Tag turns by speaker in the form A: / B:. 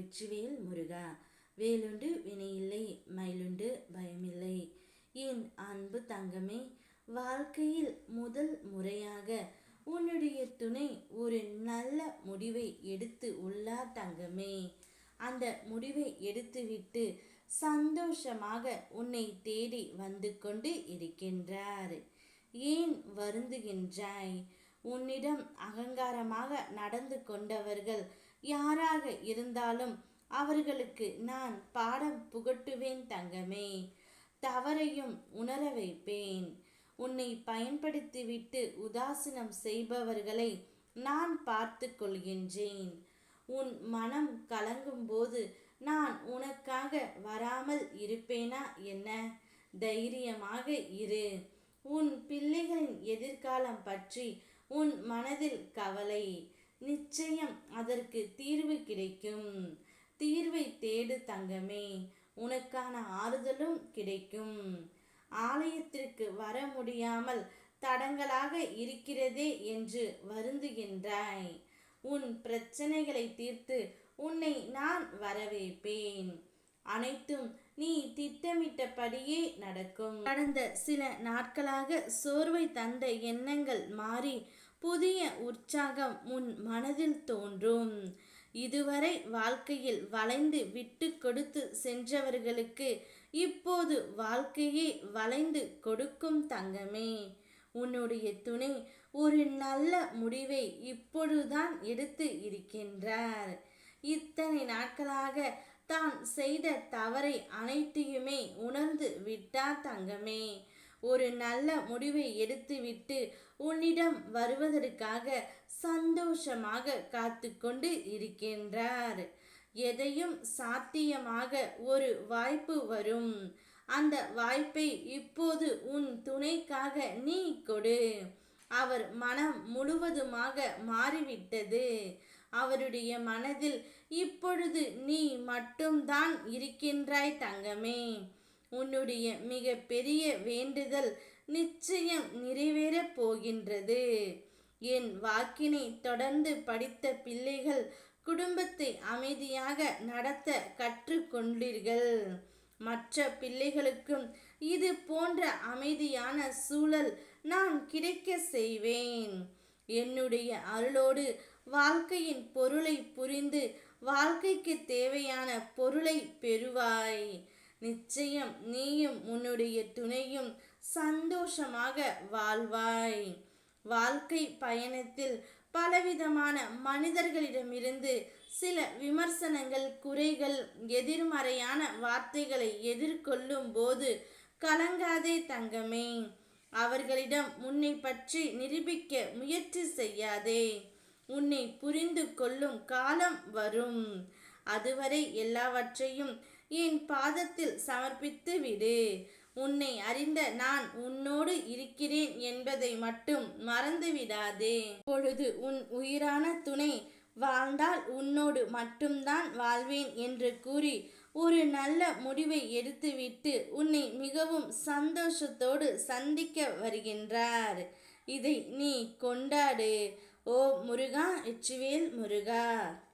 A: வெற்றிவேல் முருகா. வேலுண்டு வினையில்லை, மயிலுண்டு பயமில்லை. என் அன்பு தங்கமே, வாழ்க்கையில் முதல் முறையாக உன்னுடைய துணை ஒரு நல்ல முடிவை எடுத்து உள்ளார் தங்கமே. அந்த முடிவை எடுத்துவிட்டு சந்தோஷமாக உன்னை தேடி வந்து கொண்டு இருக்கின்றார். ஏன் வருந்துகின்றாய்? உன்னிடம் அகங்காரமாக நடந்து கொண்டவர்கள் யாராக இருந்தாலும் அவர்களுக்கு நான் பாடம் புகட்டுவேன் தங்கமே. தவறையும் உணர வைப்பேன். உன்னை பயன்படுத்திவிட்டு உதாசீனம் செய்பவர்களை நான் பார்த்து கொள்கின்றேன். உன் மனம் கலங்கும் போது நான் உனக்காக வராமல் இருப்பேனா என்ன? தைரியமாக இரு. உன் பிள்ளைகளின் எதிர்காலம் பற்றி உன் மனதில் கவலை. நிச்சயம் அதற்கு தீர்வு கிடைக்கும். தீர்வை தேடு தங்கமே, உனக்கான ஆறுதலும் கிடைக்கும். ஆலயத்திற்கு வர முடியாமல் தடங்களாக இருக்கிறதே என்று வருந்துகின்றாய். உன் பிரச்சனைகளை தீர்த்து உன்னை நான் வரவேற்பேன். அனைத்தும் நீ திட்டமிட்டபடியே நடக்கும். கடந்த சில நாட்களாக சோர்வை தந்த எண்ணங்கள் மாறி புதிய உற்சாகம் உன் மனதில் தோன்றும். இதுவரை வாழ்க்கையில் வளைந்து விட்டு கொடுத்து சென்றவர்களுக்கு இப்போது வாழ்க்கையே வளைந்து கொடுக்கும் தங்கமே. உன்னுடைய துணை ஒரு நல்ல முடிவை இப்பொழுதுதான் எடுத்து இருக்கின்றார். இத்தனை நாட்களாக தான் செய்த தவறை அனைத்தையுமே உணர்ந்து விட்டார் தங்கமே. ஒரு நல்ல முடிவை எடுத்துவிட்டு உன்னிடம் வருவதற்காக சந்தோஷமாக காத்து கொண்டு இருக்கின்றார். எதையும் சாத்தியமாக ஒரு வாய்ப்பு வரும். அந்த வாய்ப்பை இப்போது உன் துணைக்காக நீ கொடு. அவர் மனம் முழுவதுமாக மாறிவிட்டது. அவருடைய மனதில் இப்பொழுது நீ மட்டும்தான் இருக்கின்றாய் தங்கமே. உன்னுடைய மிக பெரிய வேண்டுதல் நிச்சயம் நிறைவேறப் போகின்றது. என் வாக்கினை தொடர்ந்து படித்த பிள்ளைகள் குடும்பத்தை அமைதியாக நடத்த கற்றுக்கொண்டீர்கள். மற்ற பிள்ளைகளுக்கும் இது போன்ற அமைதியான சூழல் நான் கிடைக்க செய்வேன். என்னுடைய அருளோடு வாழ்க்கையின் பொருளை புரிந்து வாழ்க்கைக்கு தேவையான பொருளை பெறுவாய். நிச்சயம் நீயும் உன்னுடைய துணையும் சந்தோஷமாக வாழ்வாய். வாழ்க்கை பயணத்தில் பலவிதமான மனிதர்களிடமிருந்து சில விமர்சனங்கள், குறைகள், எதிர்மறையான வார்த்தைகளை எதிர்கொள்ளும் போது கலங்காதே தங்கமே. அவர்களிடம் உன்னை பற்றி நிரூபிக்க முயற்சி செய்யாதே. உன்னை புரிந்து கொள்ளும் காலம் வரும். அதுவரை எல்லாவற்றையும் என் பாதத்தில் சமர்ப்பித்து விடு. உன்னை அறிந்த நான் உன்னோடு இருக்கிறேன் என்பதை மட்டும் மறந்துவிடாதே. இப்பொழுது உன் உயிரான துணை வாழ்ந்தால் உன்னோடு மட்டும்தான் வாழ்வேன் என்று கூறி ஒரு நல்ல முடிவை எடுத்துவிட்டு உன்னை மிகவும் சந்தோஷத்தோடு சந்திக்க வருகின்றார். இதை நீ கொண்டாடு. ஓ முருகா, வெற்றிவேல் முருகா.